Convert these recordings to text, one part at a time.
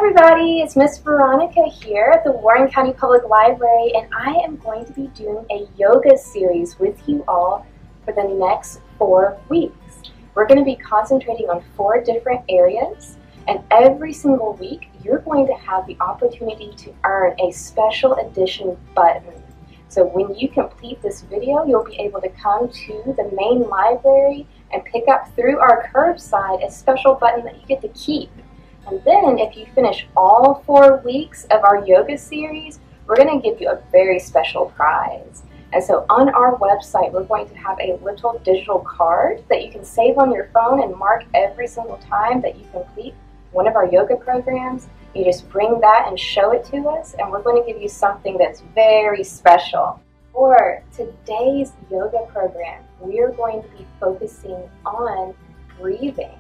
everybody, it's Miss Veronica here at the Warren County Public Library, and I am going to be doing a yoga series with you all for the next 4 weeks. We're going to be concentrating on 4 different areas, and every single week you're going to have the opportunity to earn a special edition button. So when you complete this video, you'll be able to come to the main library and pick up through our curbside a special button that you get to keep. And then if you finish all 4 weeks of our yoga series, we're going to give you a very special prize. And so on our website, we're going to have a little digital card that you can save on your phone and mark every single time that you complete one of our yoga programs. You just bring that and show it to us, and we're going to give you something that's very special. For today's yoga program, we are going to be focusing on breathing.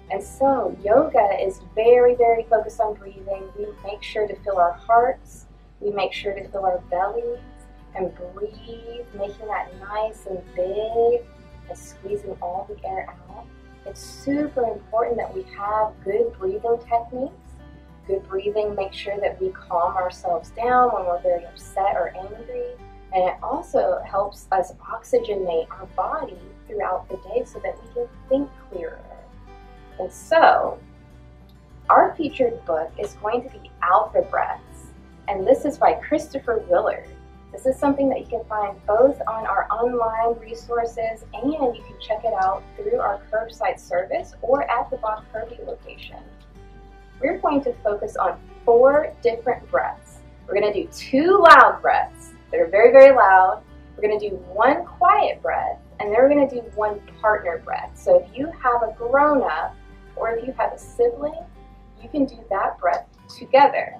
And so yoga is very, very focused on breathing. We make sure to fill our hearts, we make sure to fill our bellies, and breathe, making that nice and big and squeezing all the air out. It's super important that we have good breathing techniques. Good breathing makes sure that we calm ourselves down when we're very upset or angry. And it also helps us oxygenate our body throughout the day so that we can think clearer. And so, our featured book is going to be Out the Breaths, and this is by Christopher Willard. This is something that you can find both on our online resources, and you can check it out through our curbside service or at the Bob Kirby location. We're going to focus on 4 different breaths. We're going to do 2 loud breaths that are very, very loud. We're going to do 1 quiet breath, and then we're going to do 1 partner breath. So if you have a grown-up or if you have a sibling, you can do that breath together.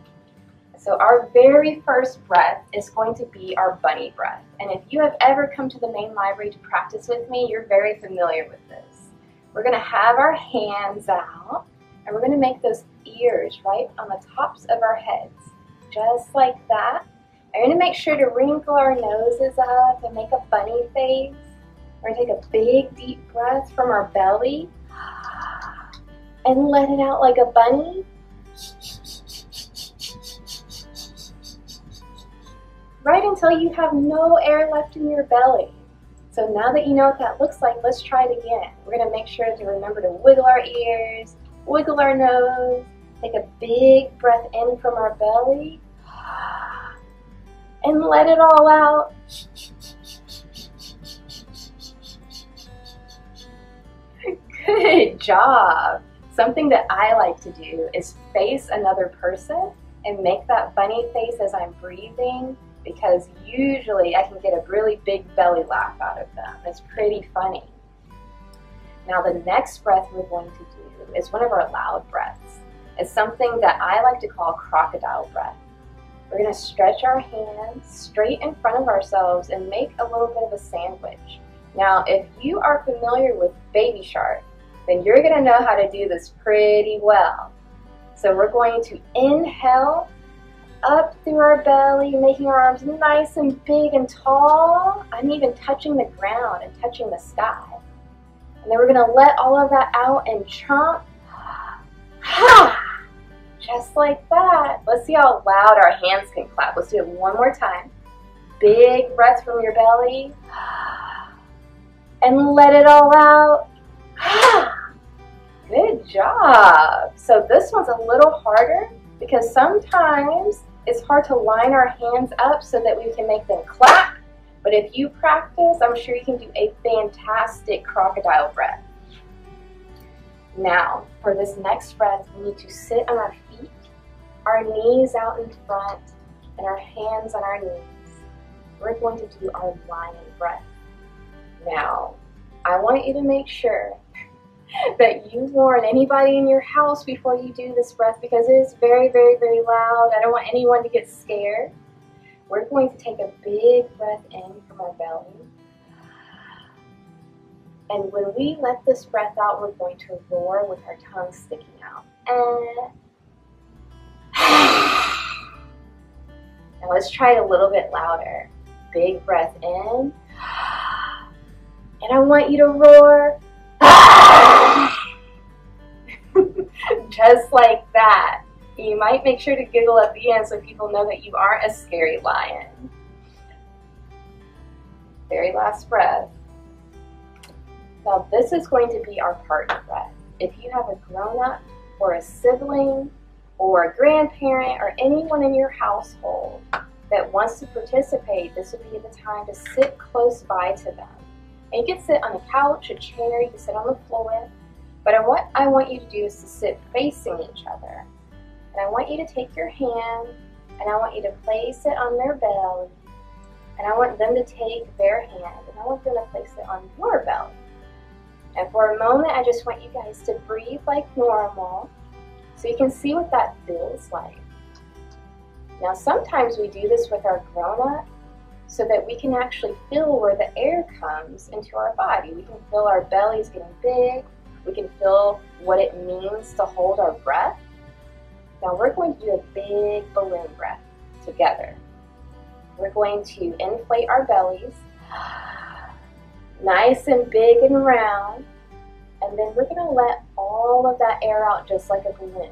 So our very first breath is going to be our bunny breath. And if you have ever come to the main library to practice with me, you're very familiar with this. We're going to have our hands out, and we're going to make those ears right on the tops of our heads, just like that. And we're going to make sure to wrinkle our noses up and make a bunny face. We're going to take a big, deep breath from our belly and let it out like a bunny. Right until you have no air left in your belly. So now that you know what that looks like, let's try it again. We're going to make sure to remember to wiggle our ears, wiggle our nose, take a big breath in from our belly, and let it all out. Good job. Something that I like to do is face another person and make that bunny face as I'm breathing, because usually I can get a really big belly laugh out of them. It's pretty funny. Now the next breath we're going to do is one of our loud breaths. It's something that I like to call crocodile breath. We're going to stretch our hands straight in front of ourselves and make a little bit of a sandwich. Now if you are familiar with Baby Shark, then you're going to know how to do this pretty well. So we're going to inhale up through our belly, making our arms nice and big and tall. I'm even touching the ground and touching the sky. And then we're going to let all of that out and chomp. Just like that. Let's see how loud our hands can clap. Let's do it one more time. Big breath from your belly. And let it all out. Good job. So this one's a little harder because sometimes it's hard to line our hands up so that we can make them clap. But if you practice, I'm sure you can do a fantastic crocodile breath. Now, for this next breath, we need to sit on our feet, our knees out in front, and our hands on our knees. We're going to do our lion breath. Now, I want you to make sure that you warn anybody in your house before you do this breath, because it is very, very, very loud. I don't want anyone to get scared. We're going to take a big breath in from our belly. And when we let this breath out, we're going to roar with our tongue sticking out. Now let's try it a little bit louder. Big breath in. And I want you to roar. Just like that. You might make sure to giggle at the end so people know that you aren't a scary lion. Very last breath. Now this is going to be our partner breath. If you have a grown-up or a sibling or a grandparent or anyone in your household that wants to participate, this would be the time to sit close by to them. And you can sit on a couch, a chair, you can sit on the floor, but what I want you to do is to sit facing each other. And I want you to take your hand and I want you to place it on their belly, and I want them to take their hand and I want them to place it on your belly. And for a moment, I just want you guys to breathe like normal so you can see what that feels like. Now, sometimes we do this with our grown-up so that we can actually feel where the air comes into our body. We can feel our bellies getting big. We can feel what it means to hold our breath. Now, we're going to do a big balloon breath together. We're going to inflate our bellies. Nice and big and round, and then we're going to let all of that air out just like a balloon.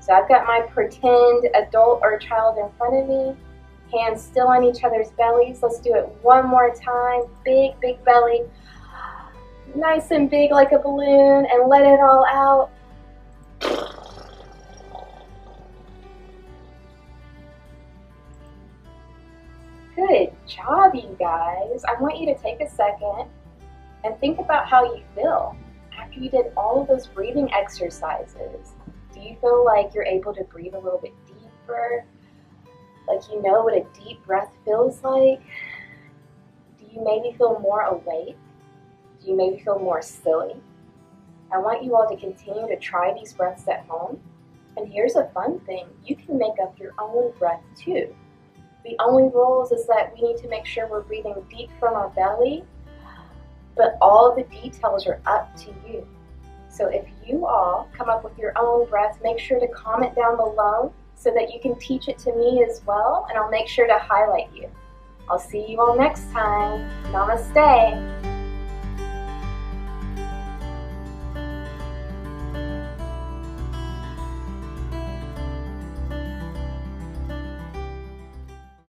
So I've got my pretend adult or child in front of me, hands still on each other's bellies. Let's do it one more time. Big, big belly, nice and big like a balloon, and let it all out. Good job, you guys. I want you to take a second and think about how you feel after you did all of those breathing exercises. Do you feel like you're able to breathe a little bit deeper? Like you know what a deep breath feels like? Do you maybe feel more awake? Do you maybe feel more silly? I want you all to continue to try these breaths at home. And here's a fun thing. You can make up your own breath too. The only rules is that we need to make sure we're breathing deep from our belly, but all the details are up to you. So if you all come up with your own breath, make sure to comment down below so that you can teach it to me as well, and I'll make sure to highlight you. I'll see you all next time. Namaste.